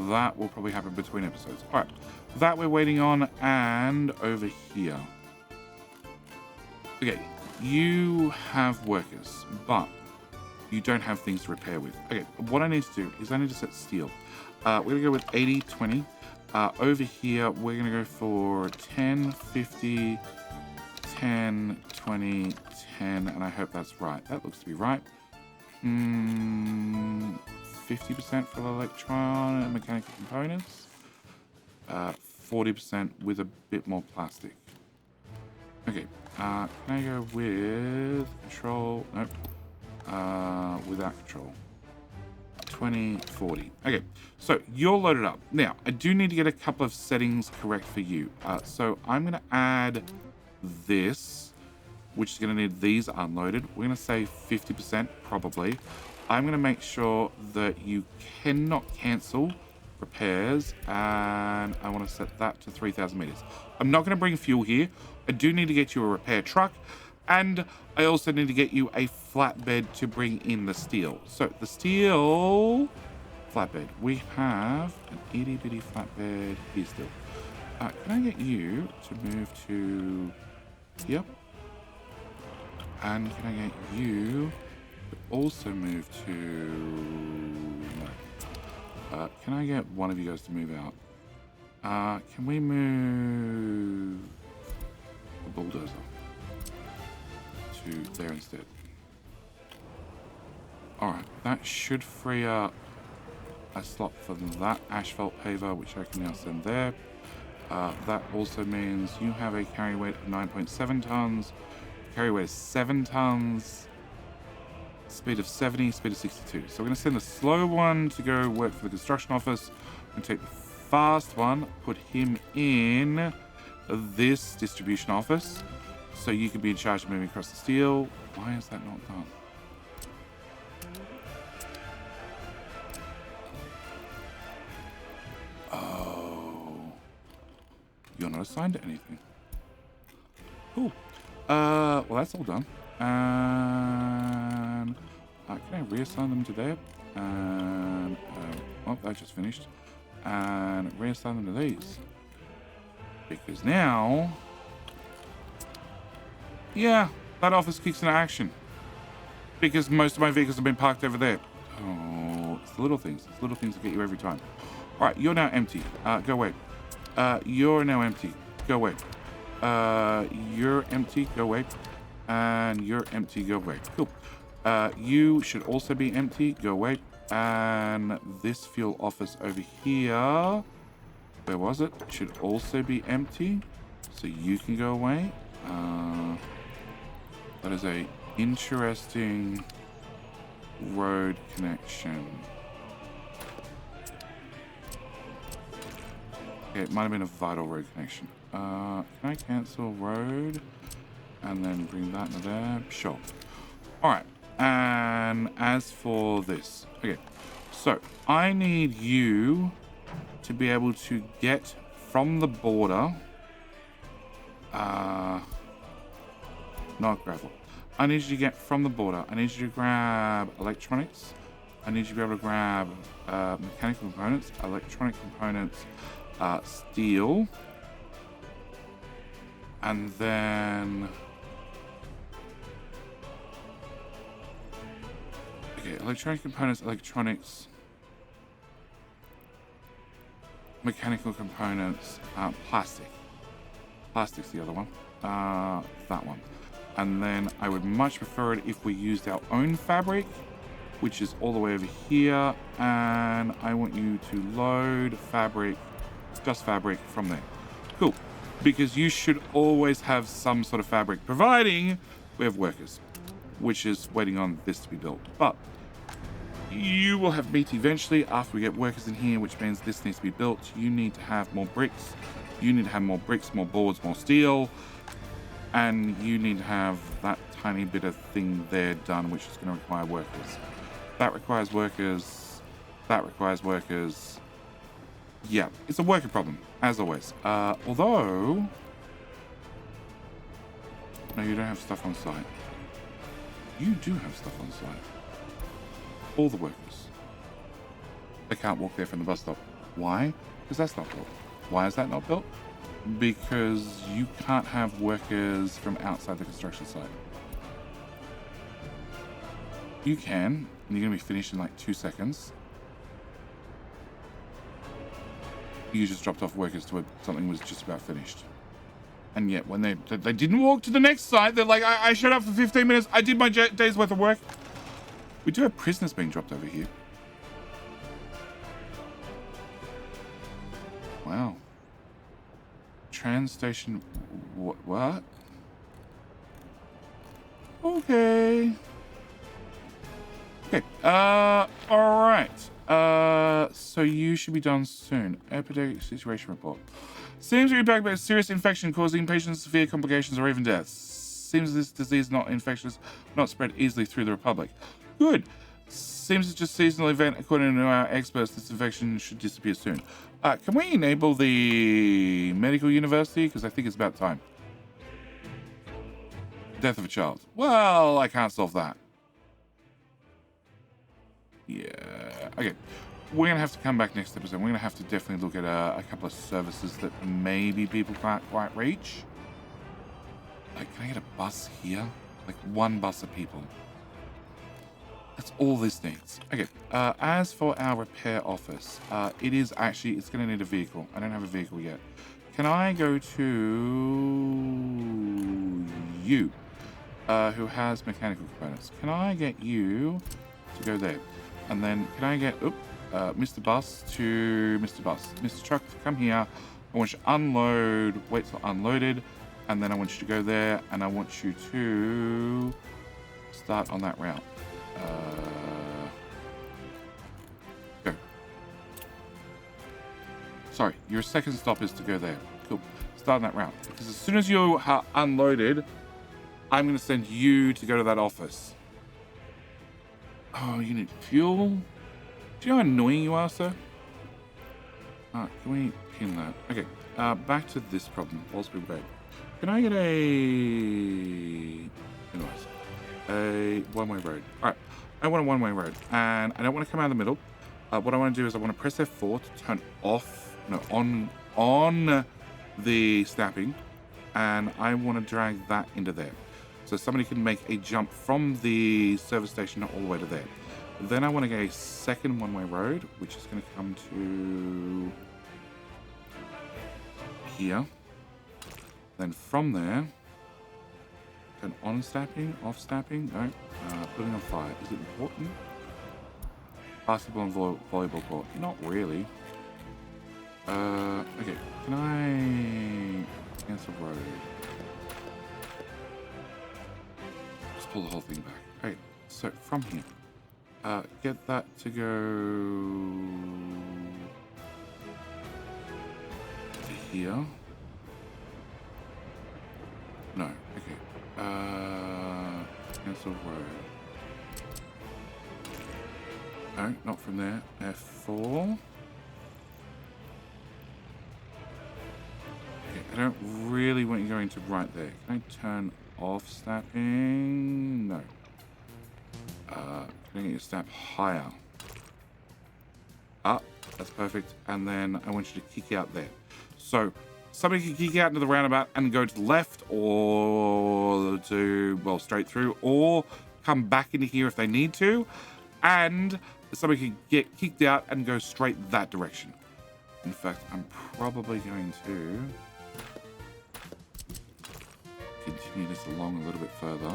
that will probably happen between episodes. All right, that we're waiting on, and over here. Okay, you have workers, but you don't have things to repair with. Okay, what I need to do is I need to set steel. We're gonna go with 80, 20. Over here, we're gonna go for 10, 50, 10, 20, 10, and I hope that's right. That looks to be right. 50% for the electron and mechanical components. 40% with a bit more plastic. Okay, can I go with control? Nope. Without control. 20, 40. Okay, so you're loaded up. Now, I do need to get a couple of settings correct for you. So I'm going to add this, which is going to need these unloaded. We're going to say 50% probably. I'm going to make sure that you cannot cancel repairs, and I want to set that to 3,000 meters. I'm not going to bring fuel here. I do need to get you a repair truck, and I also need to get you a flatbed to bring in the steel. So the steel flatbed, we have an itty bitty flatbed here still. Can I get you to move to here? And can I get you to also move to... No. Can I get one of you guys to move out? Can we move the bulldozer to there instead? Alright, that should free up a slot for that asphalt paver, which I can now send there. That also means you have a carry weight of 9.7 tons, carry weight of 7 tons, speed of 70, speed of 62. So we're going to send the slow one to go work for the construction office and take the fast one, put him in this distribution office so you can be in charge of moving across the steel. Why is that not done? Oh, you're not assigned to anything. Cool. Well, that's all done. And can I reassign them to there? And well, that just finished. And reassign them to these, because now, yeah, that office kicks into action because most of my vehicles have been parked over there. Oh, it's the little things. It's little things that get you every time. All right, you're now empty. Go away. You're now empty. Go away. You're empty. Go away. And you're empty. Go away. Cool. You should also be empty. Go away. And this fuel office over here, where was it? Should also be empty. So you can go away. That is a interesting road connection. Okay, it might have been a vital road connection. Can I cancel road and then bring that into there? Sure. All right. And as for this, okay, so I need you to be able to get from the border, not gravel. I need you to get from the border. I need you to grab electronics. I need you to be able to grab mechanical components, electronic components, steel, and then... Okay, electronic components, electronics, mechanical components, plastic. Plastic's the other one. That one. And then I would much prefer it if we used our own fabric, which is all the way over here. And I want you to load fabric, just fabric from there. Cool. Because you should always have some sort of fabric, providing we have workers, which is waiting on this to be built. But you will have meat eventually after we get workers in here, which means this needs to be built. You need to have more bricks. You need to have more bricks, more boards, more steel. And you need to have that tiny bit of thing there done, which is going to require workers. That requires workers. That requires workers. Yeah, it's a worker problem, as always. Although... No, you don't have stuff on site. You do have stuff on site. All the workers. They can't walk there from the bus stop. Why? Because that's not built. Why is that not built? Because you can't have workers from outside the construction site. You can, and you're going to be finished in like 2 seconds. You just dropped off workers to where something was just about finished. And yet, when they didn't walk to the next site, they're like, I showed up for 15 minutes. I did my day's worth of work. We do have prisoners being dropped over here. Wow. Trans station. What? Okay. Okay. All right. So you should be done soon. Epidemic situation report. Seems to be back by a serious infection causing patients severe complications or even deaths. Seems this disease is not infectious, not spread easily through the Republic. Good. Seems it's just a seasonal event. According to our experts, this infection should disappear soon. Can we enable the medical university? Because I think it's about time. Death of a child. Well, I can't solve that. Yeah. Okay. We're going to have to come back next episode. We're going to have to definitely look at a couple of services that maybe people can't quite reach. Like, can I get a bus here? Like, one bus of people. That's all this needs. Okay. As for our repair office, it is actually, it's going to need a vehicle. I don't have a vehicle yet. Can I go to you, who has mechanical components? Can I get you to go there? And then can I get, Mr. Bus to Mr. Bus. Mr. Truck, come here. I want you to unload, wait till unloaded, and then I want you to go there, and I want you to start on that route. Go. Sorry, your second stop is to go there. Cool. Start on that route. Because as soon as you are unloaded, I'm going to send you to go to that office. Oh, you need fuel? Do you know how annoying you are, sir? Can we pin that? Okay, back to this problem. Whilst we wait. Can I get a one-way road? All right, I want a one-way road, and I don't want to come out of the middle. What I want to do is I want to press F4 to turn on the snapping, and I want to drag that into there. So somebody can make a jump from the service station all the way to there. Then I want to get a second one-way road, which is going to come to here. Then from there, turn on snapping, off snapping, no, putting on fire. Is it important? Basketball and volleyball court, not really. Okay, can I cancel road? Just pull the whole thing back. Okay, so from here, get that to go to here. No, okay. Cancel road. No, not from there. F4. Okay, I don't really want you going to right there. Can I turn off snapping? No. Can I get your snap higher? Up. That's perfect. And then I want you to kick out there. So somebody can kick out into the roundabout and go to the left or to, well, straight through, or come back into here if they need to. And somebody can get kicked out and go straight that direction. In fact, I'm probably going to continue this along a little bit further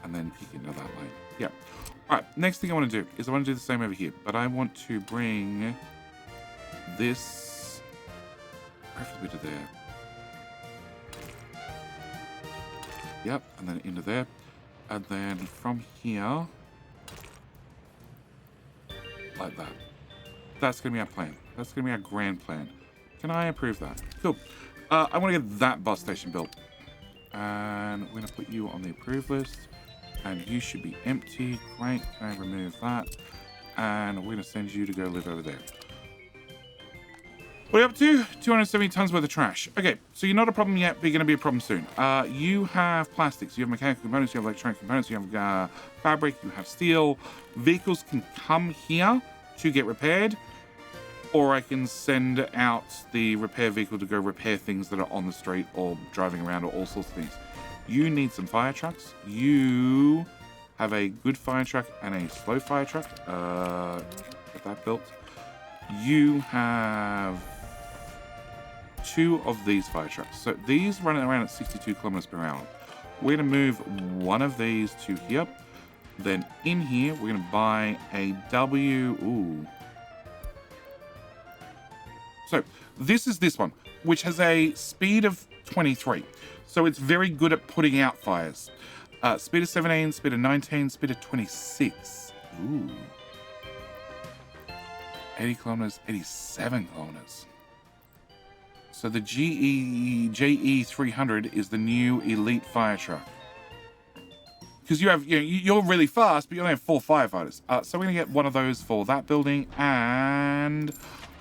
and then kick into that lane. Yeah. All right, next thing I want to do is I want to do the same over here, but I want to bring this preferably to there. Yep, and then into there. And then from here, like that. That's going to be our plan. That's going to be our grand plan. Can I approve that? Cool. I want to get that bus station built. And we're going to put you on the approved list. And you should be empty. Great. Can I remove that? And we're going to send you to go live over there. What are you up to? 270 tons worth of trash. Okay, so you're not a problem yet, but you're going to be a problem soon. You have plastics, you have mechanical components, you have electronic components, you have fabric, you have steel. Vehicles can come here to get repaired, or I can send out the repair vehicle to go repair things that are on the street or driving around or all sorts of things. You need some fire trucks. You have a good fire truck and a slow fire truck. Get that built. You have 2 of these fire trucks. So these run around at 62 kilometers per hour. We're going to move one of these to here. Then in here, we're going to buy a W. Ooh. So this is this one, which has a speed of 23. So it's very good at putting out fires. Speed of 17, speed of 19, speed of 26. Ooh. 80 kilometers, 87 kilometers. So the JE300 is the new elite fire truck. because you have, you're really fast, but you only have 4 firefighters. So we're gonna get one of those for that building, and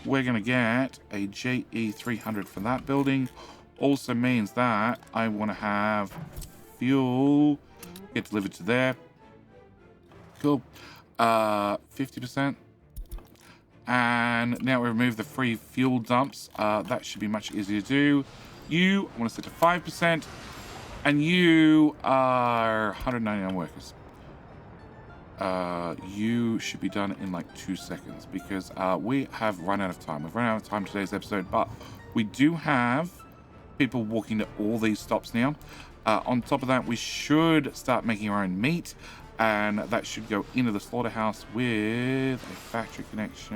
we're gonna get a JE300 for that building. Also means that I want to have fuel get delivered to there. Cool. 50%. And now we remove the free fuel dumps. That should be much easier to do. You I want to set to 5%. And you are 199 workers. You should be done in like 2 seconds because we have run out of time. We've run out of time today's episode, but we do have people walking to all these stops now. On top of that, we should start making our own meat, and that should go into the slaughterhouse with a factory connection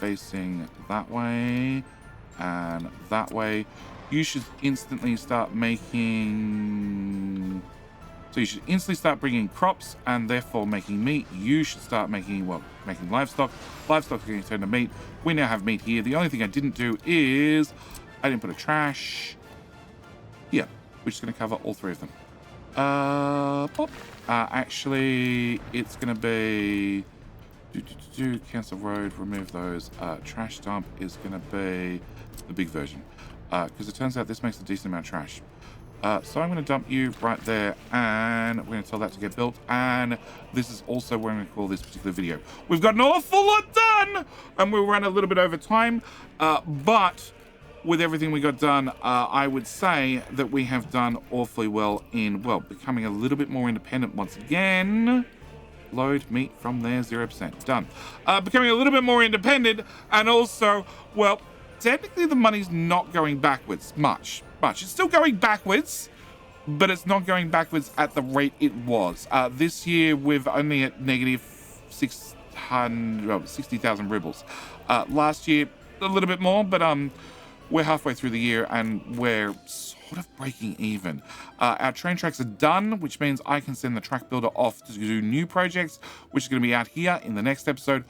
facing that way and that way. You should instantly start making... So you should instantly start bringing crops and therefore making meat. You should start making, well, making livestock. Livestock is going to turn to meat. We now have meat here. The only thing I didn't do is I didn't put a trash. Yeah, we're just going to cover all 3 of them. Pop. Actually, it's going to be... cancel road, remove those. Trash dump is going to be the big version. Because it turns out this makes a decent amount of trash. So I'm going to dump you right there, and we're going to tell that to get built, and this is also what I'm going to call this particular video. We've got an awful lot done, and we ran a little bit over time, but with everything we got done, I would say that we have done awfully well in, well, becoming a little bit more independent once again. Load meat from there, 0%. Done. Becoming a little bit more independent, and also, well, technically the money's not going backwards much. It's still going backwards, but it's not going backwards at the rate it was. This year, we're only at negative 60,000 rubles. Last year, a little bit more, but we're halfway through the year and we're sort of breaking even. Our train tracks are done, which means I can send the track builder off to do new projects, which is going to be out here in the next episode.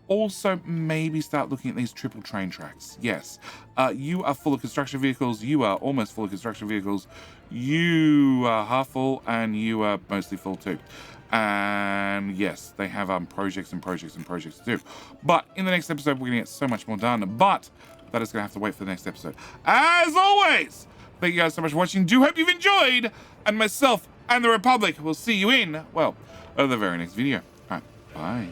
Also, maybe start looking at these triple train tracks. Yes, you are full of construction vehicles. You are almost full of construction vehicles. You are half full, and you are mostly full too. And yes, they have projects and projects and projects to do. But in the next episode, we're going to get so much more done. But that is going to have to wait for the next episode. As always, thank you guys so much for watching. Do hope you've enjoyed. And myself and the Republic will see you in, well, the very next video. All right, bye.